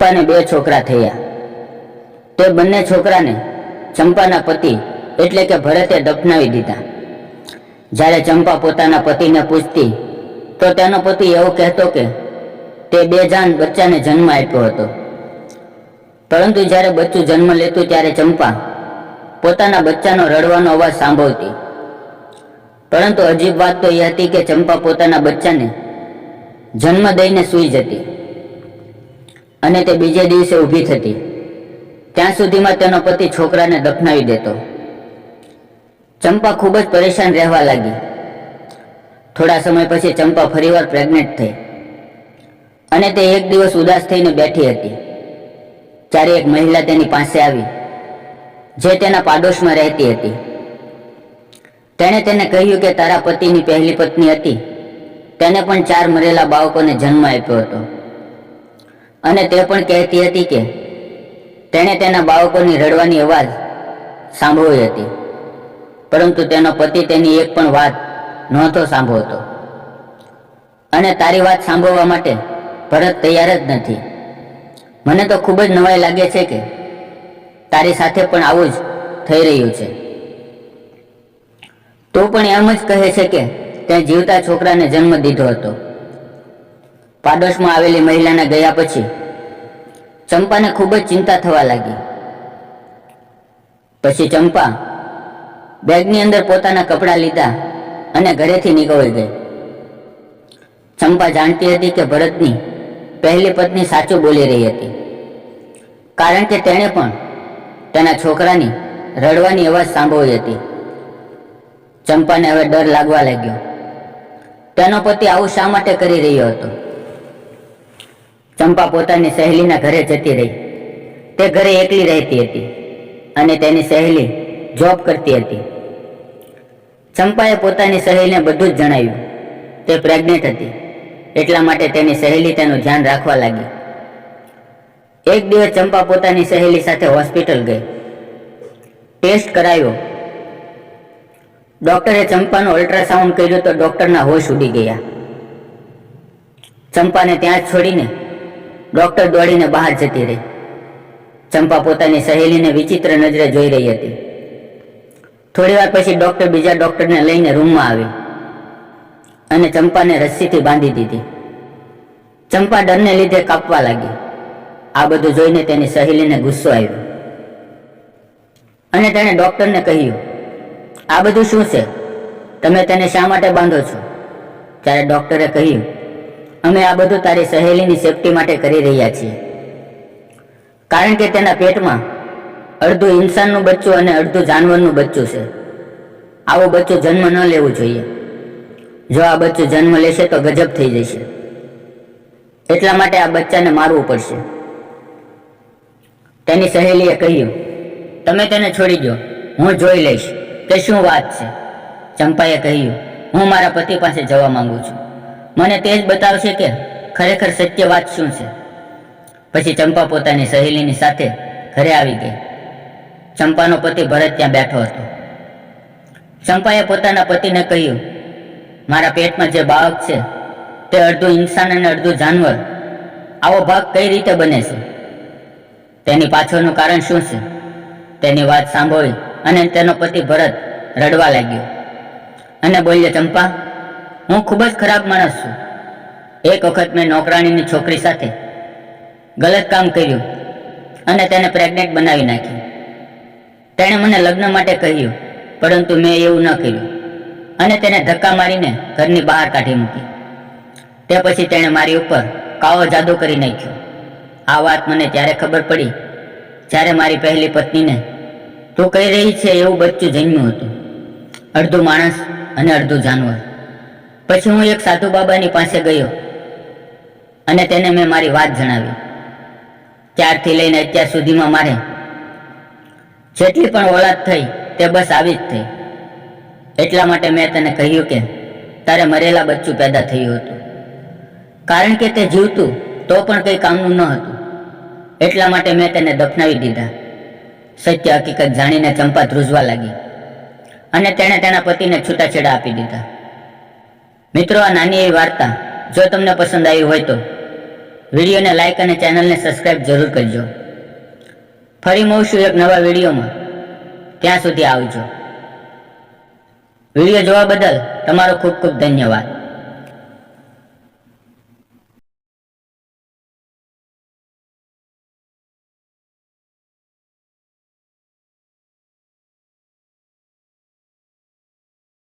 ચંપાને 2 છોકરા થયા. તે બંને છોકરાને ચંપાના પતિ એટલે કે ભરતે દફનાવી દીધા. જ્યારે ચંપા પોતાના પતિને પૂછતી તો તેનો પતિ એવું કહેતો કે તે 2 જાન બચ્ચાને જન્મ આપ્યો હતો. પરંતુ જ્યારે બચ્ચું જન્મ લેતું ત્યારે ચંપા પોતાના બચ્ચાનો રડવાનો અવાજ સાંભળતી. પરંતુ અજીબ વાત તો એ હતી કે ચંપા પોતાના બચ્ચાને જન્મ દઈને સૂઈ જતી અને તે બીજે દિવસે ઊભી થતી ત્યાં સુધીમાં તેનો પતિ છોકરાને દફનાવી દેતો. ચંપા ખૂબ જ પરેશાન રહેવા લાગી. થોડા સમય પછી ચંપા ફરીવાર પ્રેગ્નેન્ટ થઈ અને તે એક દિવસ ઉદાસ થઈને બેઠી હતી. ત્યારે એક મહિલા તેની પાસે આવી જે તેના પાડોશમાં રહેતી હતી. તેણે તેને કહ્યું કે તારા પતિની પહેલી પત્ની હતી તેને પણ 4 મરેલા બાળકોને જન્મ આપ્યો હતો અને તે પણ કહેતી હતી કે તેણે તેના બાળકોની રડવાની અવાજ સાંભળી હતી, પરંતુ તેનો પતિ તેની એક પણ વાત નહોતો સાંભળતો અને તારી વાત સાંભળવા માટે ભરત તૈયાર જ નથી. મને તો ખૂબ જ નવાઈ લાગે છે કે તારી સાથે પણ આવું જ થઈ રહ્યું છે. તો પણ એમ જ કહે છે કે તે જીવતા છોકરાને જન્મ દીધો હતો. પાડોશમાં આવેલી મહિલાને ગયા પછી ચંપાને ખૂબ જ ચિંતા થવા લાગી. પછી ચંપા બેગની અંદર પોતાના કપડાં લીધા અને ઘરેથી નીકળી ગઈ. ચંપા જાણતી હતી કે ભરતની પહેલી પત્ની સાચું બોલી રહી હતી, કારણ કે તેણે પણ તેના છોકરાની રડવાની અવાજ સાંભળી હતી. ચંપાને હવે ડર લાગવા લાગ્યો. તેનો પતિ આવું શા માટે કરી રહ્યો હતો? ચંપા પોતાની સહેલીના ઘરે જતી રહી. તે ઘરે એકલી રહેતી હતી અને તેની સહેલી જોબ કરતી હતી. ચંપાએ પોતાની સહેલીને બધું જ જણાવ્યું. તે પ્રેગ્નેન્ટ હતી, એટલા માટે તેની સહેલી તેનું ધ્યાન રાખવા લાગી. એક દિવસ ચંપા પોતાની સહેલી સાથે હોસ્પિટલ ગઈ. ટેસ્ટ કરાયો. ડોક્ટરે ચંપાનું અલ્ટ્રાસાઉન્ડ કર્યું તો ડોક્ટરના હોશ ઉડી ગયા. ચંપાને ત્યાં જ છોડીને ડોક્ટર દોડીને બહાર જતી રહી. ચંપા પોતાની સહેલીને વિચિત્ર નજરે જોઈ રહી હતી. થોડી વાર પછી ડોક્ટર બીજા ડોક્ટરને લઈને રૂમમાં આવી અને ચંપાને રસ્સીથી બાંધી દીધી. ચંપા ડરને લીધે કાપવા લાગી. આ બધું જોઈને તેની સહેલીને ગુસ્સો આવ્યો અને તેણે ડોક્ટરને કહ્યું, આ બધું શું છે? તમે તેને શા માટે બાંધો છો? ત્યારે ડોક્ટરે કહ્યું, અમે આ બધું તારી સહેલીની સેફટી માટે કરી રહ્યા છીએ, કારણ કે તેના પેટમાં અડધું ઇન્સાનનું બચ્ચું અને અડધું જાનવરનું બચ્ચું છે. આવું બચ્ચું જન્મ ન લેવું જોઈએ. જો આ બચ્ચું જન્મ લેશે તો ગજબ થઈ જશે. એટલા માટે આ બચ્ચાને મારવું પડશે. તેની સહેલીએ કહ્યું, તમે તેને છોડી દો, હું જોઈ લઈશ તે શું વાત છે. ચંપાએ કહ્યું, હું મારા પતિ પાસે જવા માંગુ છું. મને તે જ બતાવશે કે ખરેખર સત્ય વાત શું છે. પછી ચંપા પોતાની સહેલીની સાથે ઘરે આવી ગઈ. ચંપાનો પતિ ભરત ત્યાં બેઠો હતો. ચંપાએ પોતાના પતિને કહ્યું, મારા પેટમાં જે બાળક છે તે અડધું ઇન્સાન અને અડધું જાનવર. આવો ભાગ કઈ રીતે બને છે? તેની પાછળનું કારણ શું છે? તેની વાત સાંભળી અને તેનો પતિ ભરત રડવા લાગ્યો અને બોલ્યો, ચંપા, હું ખૂબ જ ખરાબ માણસ છું. એક વખત મેં નોકરાણીની છોકરી સાથે ગલત કામ કર્યું અને તેને પ્રેગ્નેન્ટ બનાવી નાખી. તેણે મને લગ્ન માટે કહ્યું, પરંતુ મેં એવું ન કર્યું અને તેને ધક્કા મારીને ઘરની બહાર કાઢી મૂકી. તે પછી તેણે મારી ઉપર કાળો જાદુ કરી નાખ્યો. આ વાત મને ત્યારે ખબર પડી જ્યારે મારી પહેલી પત્નીને તું કહી રહી છે એવું બચ્ચું જન્મ્યું હતું, અડધું માણસ અને અડધું જાનવર. પછી હું એક સાધુ બાબાની પાસે ગયો અને તેને મેં મારી વાત જણાવી. ત્યારથી લઈને અત્યાર સુધીમાં મારે જેટલી પણ ઓલાદ થઈ તે બસ આવી જ થઈ. એટલા માટે મેં તને કહ્યું કે તારે મરેલા બચ્ચું પેદા થયું હતું, કારણ કે તે જીવતું તો પણ કંઈ કામનું ન હતું. એટલા માટે મેં તેને દફનાવી દીધા. સત્ય હકીકત જાણીને ચંપા ધ્રુજવા લાગી અને તેણે તેના પતિને છૂટાછેડા આપી દીધા. મિત્રો, આ નાની એવી વાર્તા જો તમને પસંદ આવી હોય તો વિડીયોને લાઇક અને ચેનલને સબસ્ક્રાઇબ જરૂર કરજો. ફરી મળશું એક નવા વિડીયોમાં. ત્યાં સુધી આવજો. વિડીયો જોવા બદલ તમારો ખૂબ ખૂબ ધન્યવાદ.